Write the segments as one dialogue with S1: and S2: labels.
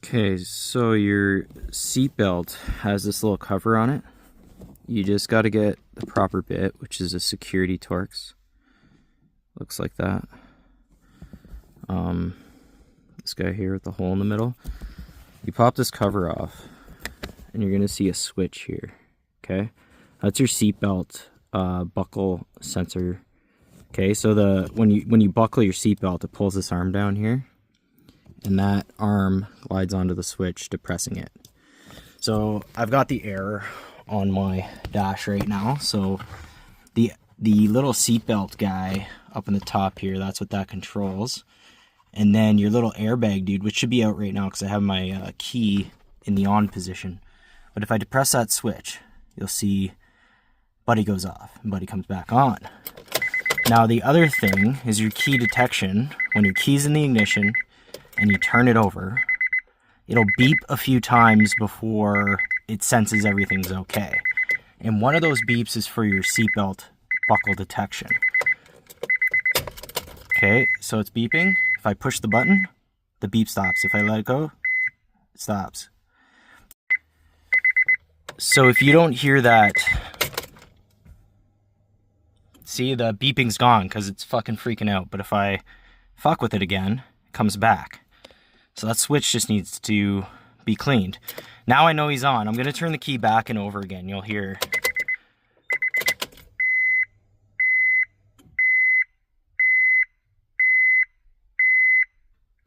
S1: Okay, so your seatbelt has this little cover on it. You just got to get the proper bit, which is a security Torx. Looks like that. This guy here with the hole in the middle. You pop this cover off, and you're gonna see a switch here. Okay, that's your seatbelt buckle sensor. Okay, so when you buckle your seatbelt, it pulls this arm down here, and that arm glides onto the switch, depressing it. So I've got the error on my dash right now. So the little seatbelt guy up in the top here, that's what that controls. And then your little airbag dude, which should be out right now because I have my key in the on position. But if I depress that switch, you'll see buddy goes off and buddy comes back on. Now the other thing is your key detection. When your key's in the ignition and you turn it over, it'll beep a few times before it senses everything's okay. And one of those beeps is for your seatbelt buckle detection. Okay, so it's beeping. If I push the button, the beep stops. If I let it go, it stops. So if you don't hear that, see, the beeping's gone because it's fucking freaking out. But if I fuck with it again, it comes back. So that switch just needs to be cleaned. Now I know he's on. I'm going to turn the key back and over again. You'll hear.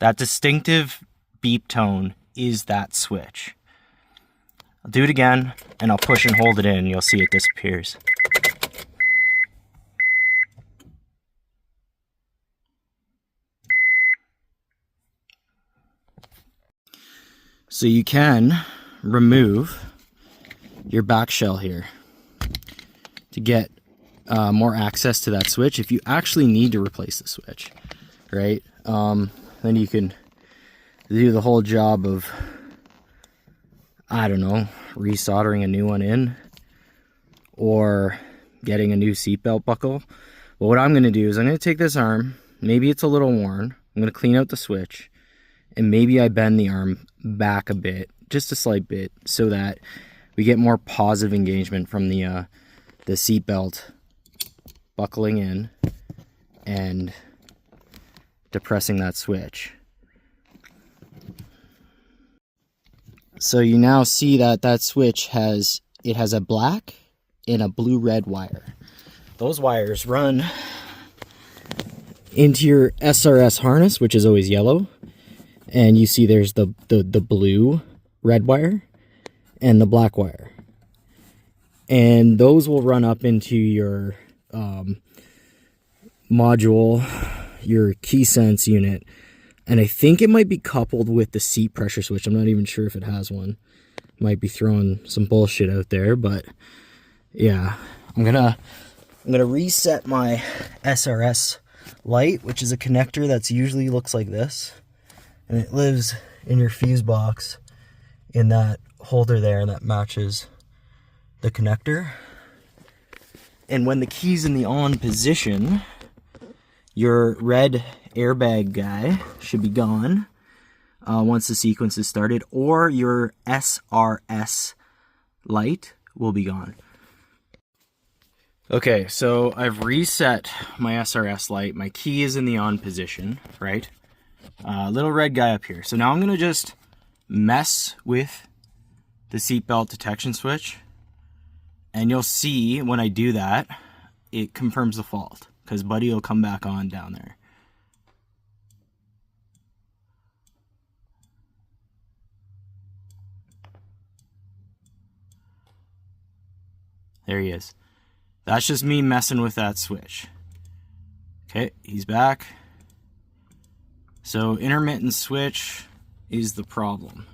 S1: That distinctive beep tone is that switch. I'll do it again, and I'll push and hold it in. You'll see it disappears. So you can remove your back shell here to get more access to that switch if you actually need to replace the switch, right? Then you can do the whole job of, I don't know, resoldering a new one in or getting a new seatbelt buckle. But what I'm going to do is I'm going to take this arm, maybe it's a little worn, I'm going to clean out the switch, and maybe I bend the arm back a bit, just a slight bit, so that we get more positive engagement from the seatbelt buckling in and depressing that switch. So you now see that that switch has a black and a blue-red wire. Those wires run into your SRS harness, which is always yellow, and you see there's the blue red wire and the black wire, and those will run up into your module, your key sense unit, and I think it might be coupled with the seat pressure switch. I'm not even sure if it has one. Might be throwing some bullshit out there, but yeah, I'm gonna reset my SRS light, which is a connector that's usually looks like this, and it lives in your fuse box in that holder there, and that matches the connector. And when the key's in the on position, your red airbag guy should be gone once the sequence is started, or your SRS light will be gone. Okay, so I've reset my SRS light. My key is in the on position, right? Little red guy up here. So now I'm going to just mess with the seatbelt detection switch, and you'll see when I do that, it confirms the fault, because buddy will come back on down there. There he is. That's just me messing with that switch. Okay, he's back. So intermittent switch is the problem.